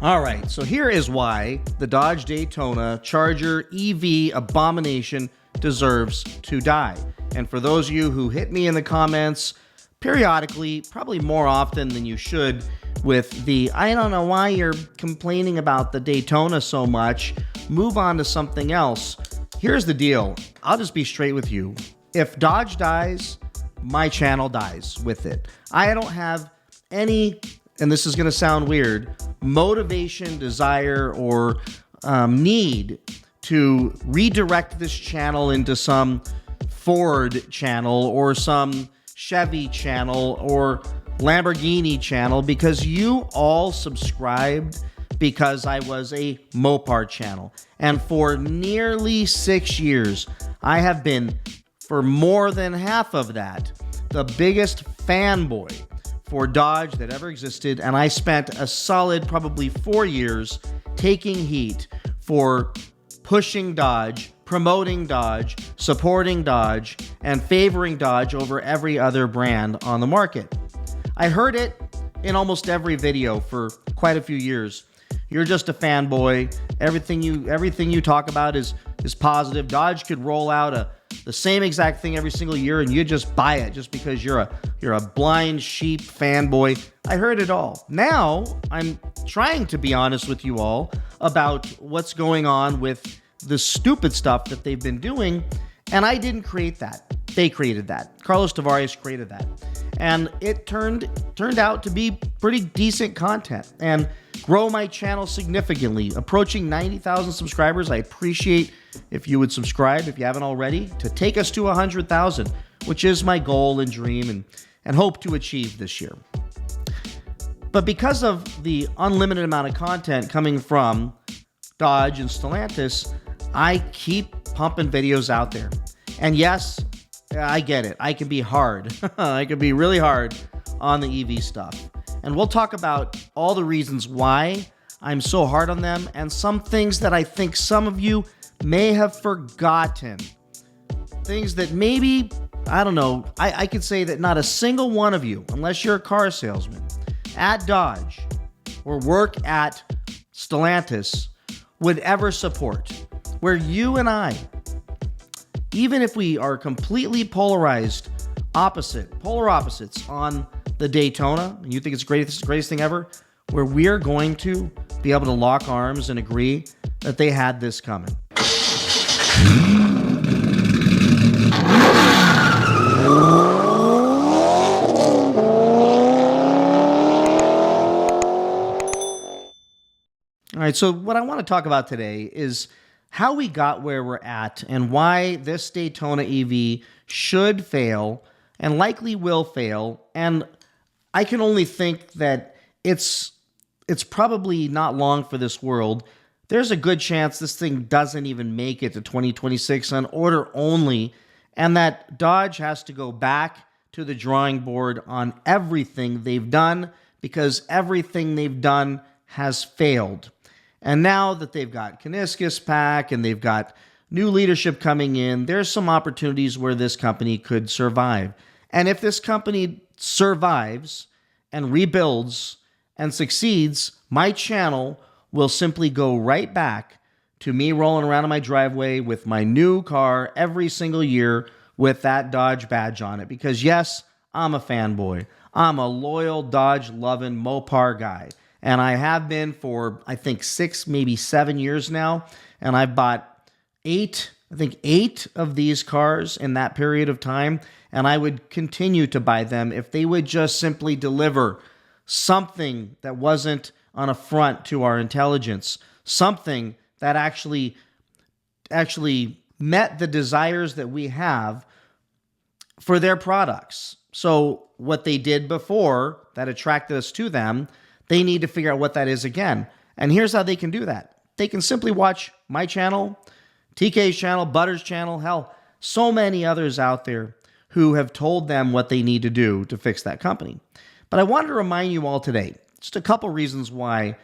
All right, so here is why the Dodge Daytona Charger EV abomination deserves to die. And for those of you who hit me in the comments periodically, probably more often than you should, with the, I don't know why you're complaining about the Daytona so much, move on to something else. Here's the deal. I'll just be straight with you. If Dodge dies, my channel dies with it. I don't have any, and this is going to sound weird, motivation, desire, or need to redirect this channel into some Ford channel or some Chevy channel or Lamborghini channel, because you all subscribed because I was a Mopar channel. And for nearly 6 years, I have been, for more than half of that, the biggest fanboy for Dodge that ever existed, and I spent a solid probably 4 years taking heat for pushing Dodge, promoting Dodge, supporting Dodge, and favoring Dodge over every other brand on the market. I heard it in almost every video for quite a few years. You're just a fanboy. Everything you talk about is positive. Dodge could roll out the same exact thing every single year and you just buy it just because you're a blind sheep fanboy. I heard it all. Now I'm trying to be honest with you all about what's going on with the stupid stuff that they've been doing, and I didn't create that. They created that. Carlos Tavares created that. And it turned out to be pretty decent content and grow my channel significantly, approaching 90,000 subscribers. I appreciate if you would subscribe, if you haven't already, to take us to 100,000, which is my goal and dream and hope to achieve this year. But because of the unlimited amount of content coming from Dodge and Stellantis, I keep pumping videos out there. And yes, I get it. I can be hard. I can be really hard on the EV stuff. And we'll talk about all the reasons why I'm so hard on them and some things that I think some of you may have forgotten. Things that maybe, I don't know, I could say that not a single one of you, unless you're a car salesman, at Dodge or work at Stellantis, would ever support. Where you and I, even if we are completely polar opposites on the Daytona, and you think it's the greatest thing ever, where we're going to be able to lock arms and agree that they had this coming. All right, so what I want to talk about today is how we got where we're at and why this Daytona EV should fail and likely will fail. And I can only think that it's probably not long for this world. There's a good chance this thing doesn't even make it to 2026 on order only, and that Dodge has to go back to the drawing board on everything they've done, because everything they've done has failed. And now that they've got Kuniskis back and they've got new leadership coming in, there's some opportunities where this company could survive. And if this company survives and rebuilds and succeeds, my channel will simply go right back to me rolling around in my driveway with my new car every single year with that Dodge badge on it. Because yes, I'm a fanboy. I'm a loyal Dodge-loving Mopar guy. And I have been for, I think, 6, maybe 7 years now. And I've bought 8 of these cars in that period of time. And I would continue to buy them if they would just simply deliver something that wasn't an affront to our intelligence. Something that actually met the desires that we have for their products. So what they did before that attracted us to them, they need to figure out what that is again. And here's how they can do that. They can simply watch my channel, TK's channel, Butter's channel, hell, so many others out there who have told them what they need to do to fix that company. But I wanted to remind you all today, just a couple reasons why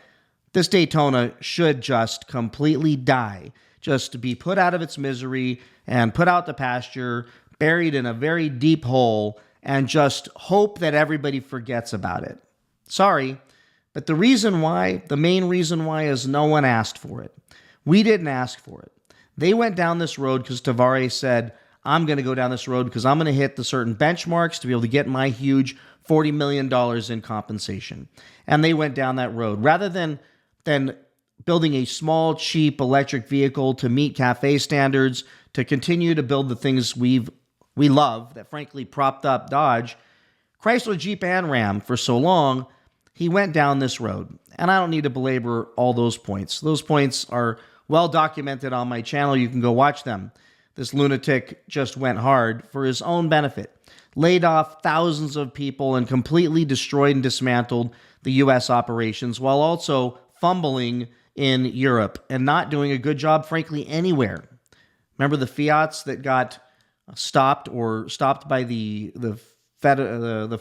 this Daytona should just completely die, just to be put out of its misery and put out to pasture, buried in a very deep hole, and just hope that everybody forgets about it. Sorry, But the reason why, the main reason why, is no one asked for it. We didn't ask for it. They went down this road because Tavares said, I'm going to go down this road because I'm going to hit the certain benchmarks to be able to get my huge $40 million in compensation. And they went down that road. Rather than building a small, cheap electric vehicle to meet CAFE standards, to continue to build the things we love that frankly propped up Dodge, Chrysler, Jeep, and Ram for so long, he went down this road. And I don't need to belabor all those points. Those points are well documented on my channel. You can go watch them. This lunatic just went hard for his own benefit, laid off thousands of people, and completely destroyed and dismantled the U.S. operations while also fumbling in Europe and not doing a good job, frankly, anywhere. Remember the Fiats that got stopped by the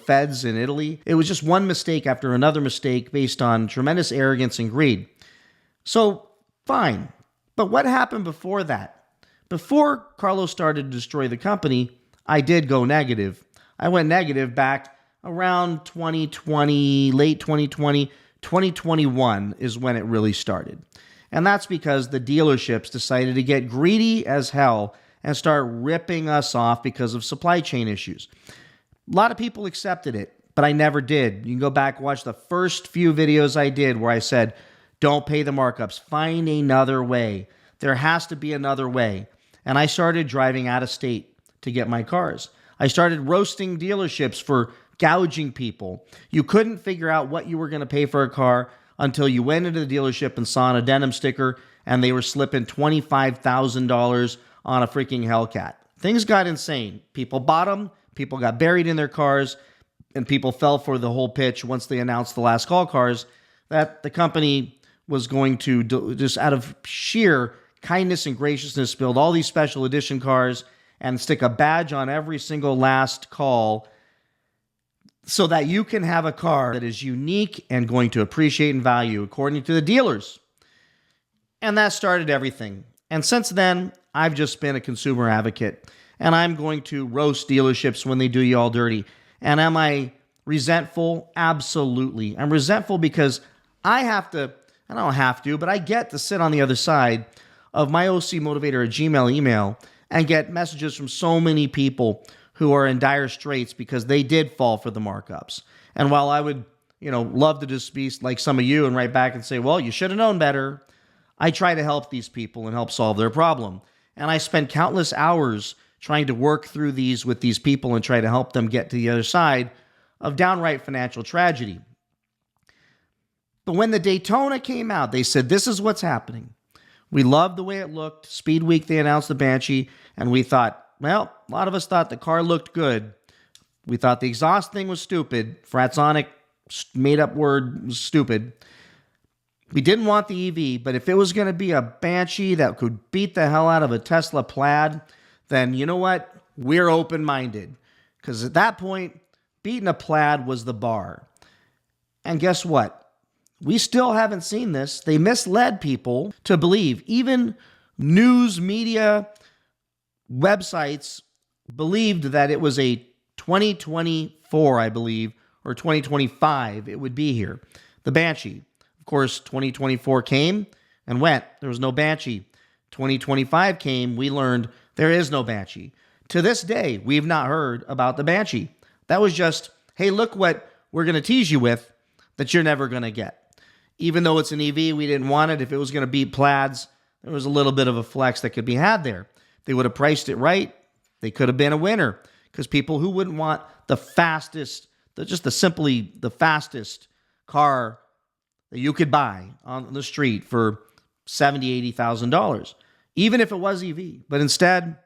feds in Italy? It was just one mistake after another mistake based on tremendous arrogance and greed. So, fine. But what happened before that? Before Carlos started to destroy the company, I did go negative. I went negative back around 2020, late 2020, 2021 is when it really started. And that's because the dealerships decided to get greedy as hell and start ripping us off because of supply chain issues. A lot of people accepted it, but I never did. You can go back and watch the first few videos I did where I said, don't pay the markups. Find another way. There has to be another way. And I started driving out of state to get my cars. I started roasting dealerships for gouging people. You couldn't figure out what you were going to pay for a car until you went into the dealership and saw a denim sticker and they were slipping $25,000 on a freaking Hellcat. Things got insane. People bought them, people got buried in their cars, and people fell for the whole pitch once they announced the last call cars that the company was going to, just out of sheer kindness and graciousness, build all these special edition cars and stick a badge on every single last call so that you can have a car that is unique and going to appreciate in value according to the dealers. And that started everything. And since then, I've just been a consumer advocate. And I'm going to roast dealerships when they do you all dirty. And am I resentful? Absolutely. I'm resentful because I don't have to, but I get to sit on the other side of my OC Motivator at Gmail email and get messages from so many people who are in dire straits because they did fall for the markups. And while I would, love to just be like some of you and write back and say, well, you should have known better, I try to help these people and help solve their problem. And I spend countless hours trying to work through these with these people and try to help them get to the other side of downright financial tragedy. But when the Daytona came out, they said, this is what's happening. We loved the way it looked. Speed Week, they announced the Banshee, and we thought, well, a lot of us thought the car looked good. We thought the exhaust thing was stupid. Fratsonic, made-up word, was stupid. We didn't want the EV, but if it was going to be a Banshee that could beat the hell out of a Tesla Plaid, then you know what? We're open-minded. Because at that point, beating a Plaid was the bar. And guess what? We still haven't seen this. They misled people to believe. Even news media websites believed that it was a 2024, I believe, or 2025 it would be here. The Banshee. Of course, 2024 came and went. There was no Banshee. 2025 came. We learned there is no Banshee. To this day, we've not heard about the Banshee. That was just, hey, look what we're going to tease you with that you're never going to get. Even though it's an EV, we didn't want it. If it was going to beat Plaids, there was a little bit of a flex that could be had there. They would have priced it right. They could have been a winner because people who wouldn't want the fastest, simply the fastest car that you could buy on the street for $70,000, $80,000, even if it was EV. But instead,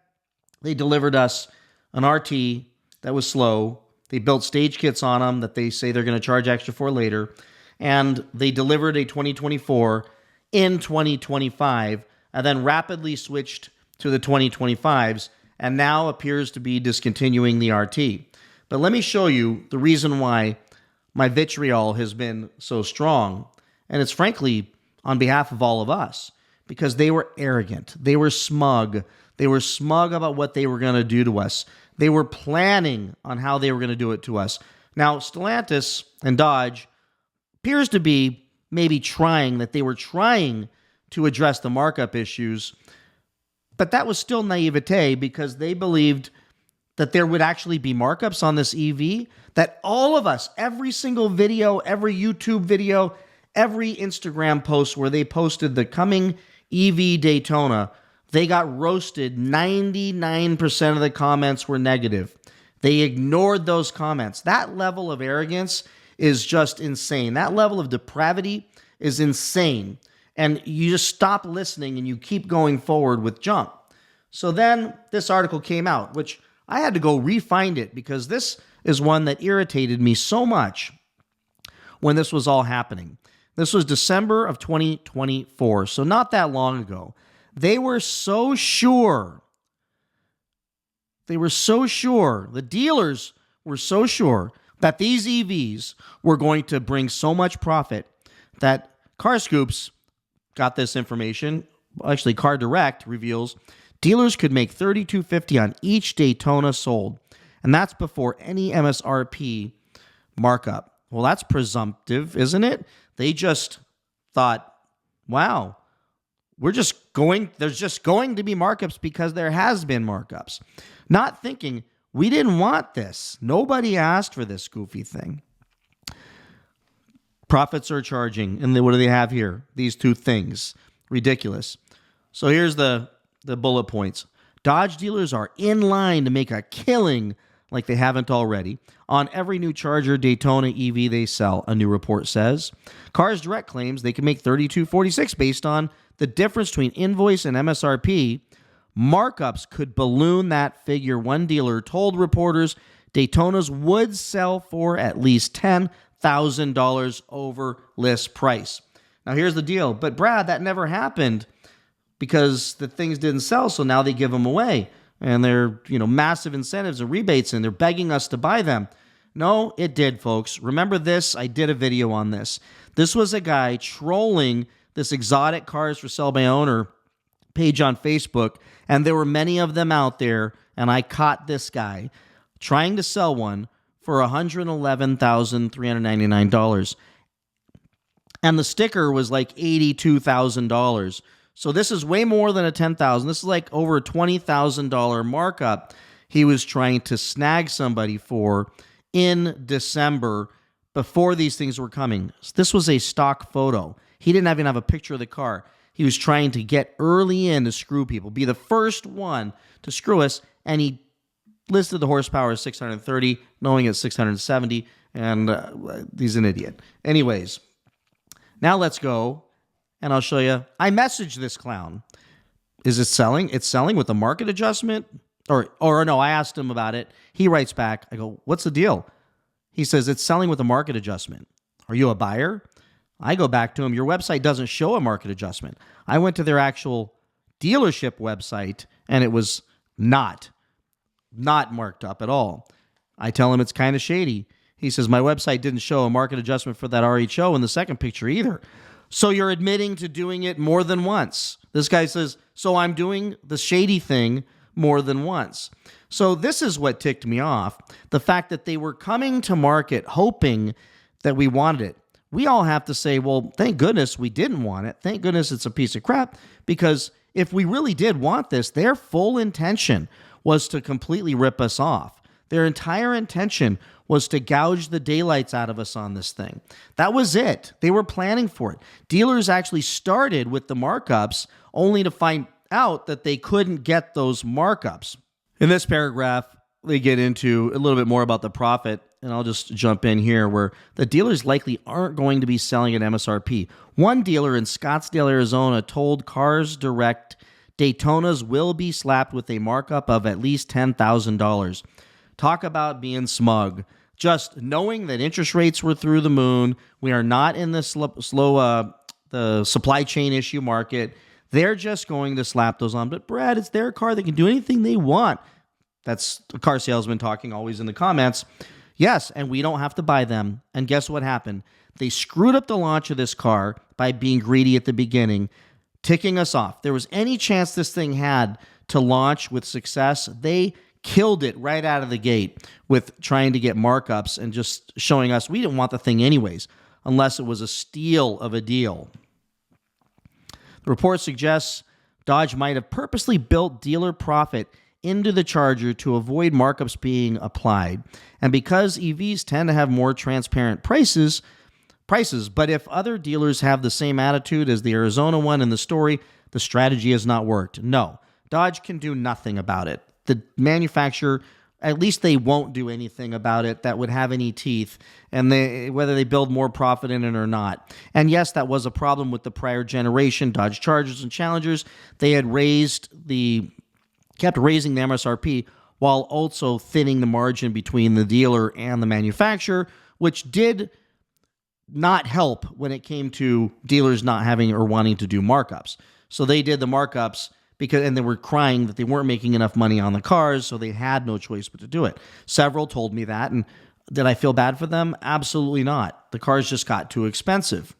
they delivered us an RT that was slow. They built stage kits on them that they say they're going to charge extra for later. And they delivered a 2024 in 2025 and then rapidly switched to the 2025s and now appears to be discontinuing the RT. But let me show you the reason why my vitriol has been so strong. And it's frankly on behalf of all of us because they were arrogant. They were smug. They were smug about what they were going to do to us. They were planning on how they were going to do it to us. Now, Stellantis and Dodge appears to be maybe they were trying to address the markup issues, but that was still naivete because they believed that there would actually be markups on this EV, that all of us, every single video, every YouTube video, every Instagram post where they posted the coming EV Daytona, they got roasted. 99% of the comments were negative. They ignored those comments. That level of arrogance is just insane. That level of depravity is insane. And you just stop listening and you keep going forward with junk. So then this article came out, which I had to go re-find it because this is one that irritated me so much when this was all happening. This was December of 2024, so not that long ago. They were so sure. The dealers were so sure that these EVs were going to bring so much profit that CarScoops got this information. Actually, Car Direct reveals dealers could make $3,250 on each Daytona sold, and that's before any MSRP markup. Well, that's presumptive, isn't it? They just thought, wow, there's just going to be markups because there has been markups. Not thinking, we didn't want this. Nobody asked for this goofy thing. Profit surcharging. And then what do they have here? These two things. Ridiculous. So here's the bullet points. Dodge dealers are in line to make a killing like they haven't already on every new Charger Daytona EV they sell, a new report says. Cars Direct claims they can make $3,246 based on the difference between invoice and MSRP. Markups could balloon that figure. One dealer told reporters Daytonas would sell for at least $10,000 over list price. Now here's the deal. But Brad, that never happened because the things didn't sell, so now they give them away. And they're, massive incentives and rebates, and they're begging us to buy them. No, it did, folks. Remember this? I did a video on this. This was a guy trolling this exotic cars for sale by owner page on Facebook, and there were many of them out there, and I caught this guy trying to sell one for $111,399. And the sticker was like $82,000. So this is way more than a $10,000. This is like over a $20,000 markup he was trying to snag somebody for in December before these things were coming. This was a stock photo. He didn't even have a picture of the car. He was trying to get early in to screw people, be the first one to screw us, and he listed the horsepower as 630, knowing it's 670, and he's an idiot. Anyways, now let's go. And I'll show you. I messaged this clown. Is it selling? It's selling with a market adjustment? Or no, I asked him about it. He writes back. I go, what's the deal? He says, it's selling with a market adjustment. Are you a buyer? I go back to him. Your website doesn't show a market adjustment. I went to their actual dealership website, and it was not marked up at all. I tell him it's kind of shady. He says, my website didn't show a market adjustment for that RHO in the second picture either. So you're admitting to doing it more than once. This guy says, so I'm doing the shady thing more than once. So this is what ticked me off. The fact that they were coming to market hoping that we wanted it. We all have to say, well, thank goodness we didn't want it. Thank goodness it's a piece of crap. Because if we really did want this, their full intention was to completely rip us off. Their entire intention was to gouge the daylights out of us on this thing. That was it. They were planning for it. Dealers actually started with the markups only to find out that they couldn't get those markups. In this paragraph, they get into a little bit more about the profit, and I'll just jump in here where the dealers likely aren't going to be selling at MSRP. One dealer in Scottsdale, Arizona told Cars Direct Daytonas will be slapped with a markup of at least $10,000. Talk about being smug. Just knowing that interest rates were through the moon, we are not in the the supply chain issue market. They're just going to slap those on. But Brad, it's their car. They can do anything they want. That's a car salesman talking always in the comments. Yes, and we don't have to buy them. And guess what happened? They screwed up the launch of this car by being greedy at the beginning, ticking us off. There was any chance this thing had to launch with success, they killed it right out of the gate with trying to get markups and just showing us we didn't want the thing anyways. unless it was a steal of a deal. The report suggests Dodge might have purposely built dealer profit into the Charger to avoid markups being applied. And because EVs tend to have more transparent prices, but if other dealers have the same attitude as the Arizona one in the story, the strategy has not worked. No, Dodge can do nothing about it. The manufacturer, at least they won't do anything about it that would have any teeth, and whether they build more profit in it or not. And yes, that was a problem with the prior generation Dodge Chargers and Challengers. They had kept raising the MSRP while also thinning the margin between the dealer and the manufacturer, which did not help when it came to dealers not having or wanting to do markups. So they did the markups and they were crying that they weren't making enough money on the cars, so they had no choice but to do it. Several told me that, and did I feel bad for them? Absolutely not. The cars just got too expensive.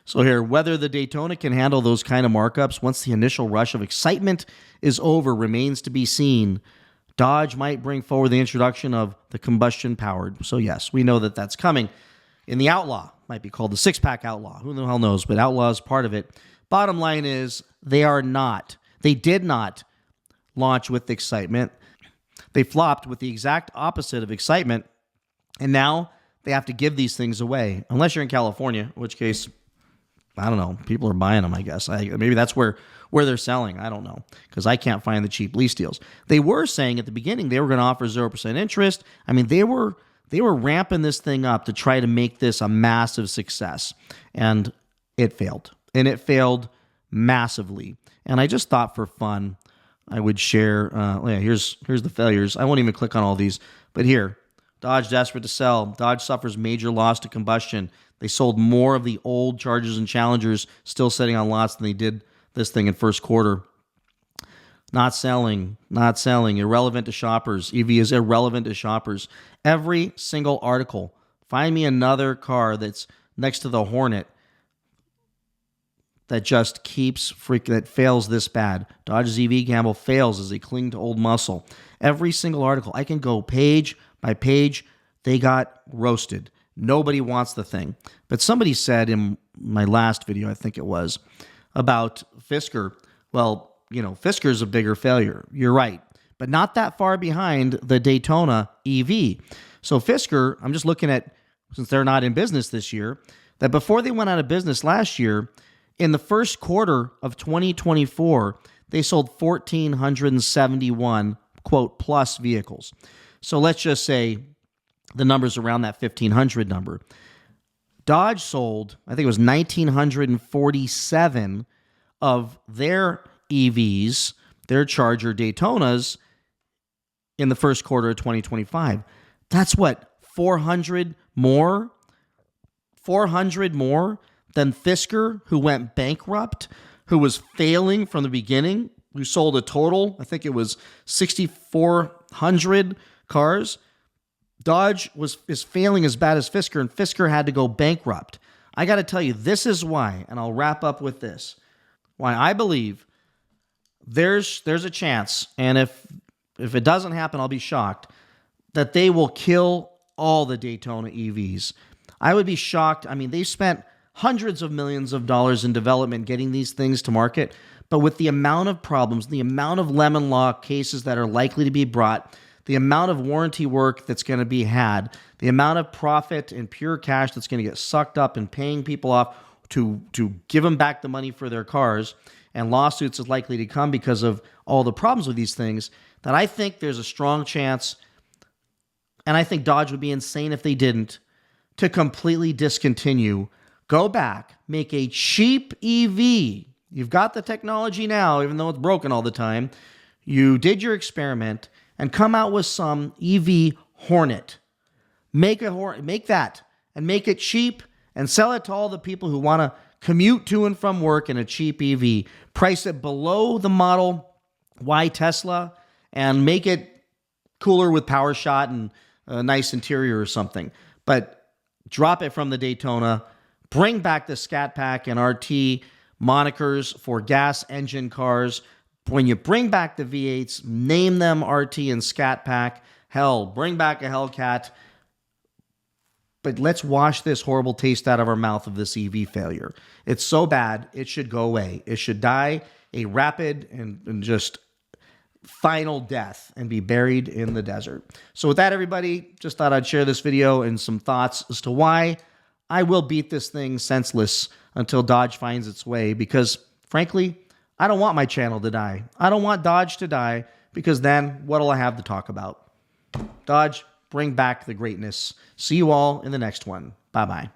So here, whether the Daytona can handle those kind of markups once the initial rush of excitement is over remains to be seen. Dodge might bring forward the introduction of the combustion-powered. So yes, we know that that's coming. In the Outlaw, might be called the six-pack Outlaw. Who the hell knows, but Outlaw is part of it. Bottom line is, they did not launch with excitement. They flopped with the exact opposite of excitement, and now they have to give these things away. Unless you're in California, in which case, I don't know. People are buying them, I guess. Maybe that's where they're selling. I don't know, because I can't find the cheap lease deals. They were saying at the beginning they were going to offer 0% interest. I mean, they were ramping this thing up to try to make this a massive success, and it failed. And it failed massively. And I just thought for fun I would share. Here's the failures. I won't even click on all these, but here, Dodge desperate to sell. Dodge suffers major loss to combustion. They sold more of the old Chargers and Challengers still sitting on lots than they did this thing in first quarter. Not selling, irrelevant to shoppers. EV is irrelevant to shoppers. Every single article, find me another car that's next to the Hornet that just keeps that fails this bad. Dodge's EV gamble fails as they cling to old muscle. Every single article, I can go page by page, they got roasted. Nobody wants the thing. But somebody said in my last video, I think it was, about Fisker, well, Fisker is a bigger failure. You're right. But not that far behind the Daytona EV. So Fisker, I'm just looking at, since they're not in business this year, that before they went out of business last year, in the first quarter of 2024, they sold 1,471, quote, plus vehicles. So let's just say the number's around that 1,500 number. Dodge sold, I think it was 1,947 of their EVs, their Charger Daytonas, in the first quarter of 2025. That's what, 400 more? 400 more than Fisker, who went bankrupt, who was failing from the beginning, who sold a total, I think it was 6,400 cars. Dodge is failing as bad as Fisker, and Fisker had to go bankrupt. I got to tell you, this is why, and I'll wrap up with this, why I believe there's a chance, and if it doesn't happen, I'll be shocked, that they will kill all the Daytona EVs. I would be shocked. I mean, they spent hundreds of millions of dollars in development getting these things to market, but with the amount of problems, the amount of lemon law cases that are likely to be brought, the amount of warranty work that's going to be had, the amount of profit and pure cash that's going to get sucked up and paying people off to give them back the money for their cars, and lawsuits is likely to come because of all the problems with these things, that I think there's a strong chance, and I think Dodge would be insane if they didn't, to completely discontinue, go back, make a cheap EV. You've got the technology now, even though it's broken all the time. You did your experiment, and come out with some EV Hornet. Make that, and make it cheap, and sell it to all the people who want to commute to and from work in a cheap EV. Price it below the Model Y Tesla, and make it cooler with power shot and a nice interior or something. But drop it from the Daytona. Bring back the Scat Pack and RT monikers for gas engine cars. When you bring back the V8s, name them RT and Scat Pack. Hell, bring back a Hellcat. but let's wash this horrible taste out of our mouth of this EV failure. It's so bad, it should go away. It should die a rapid and just final death and be buried in the desert. So with that, everybody, just thought I'd share this video and some thoughts as to why I will beat this thing senseless until Dodge finds its way, because frankly, I don't want my channel to die. I don't want Dodge to die, because then what'll I have to talk about? Dodge, bring back the greatness. See you all in the next one. Bye-bye.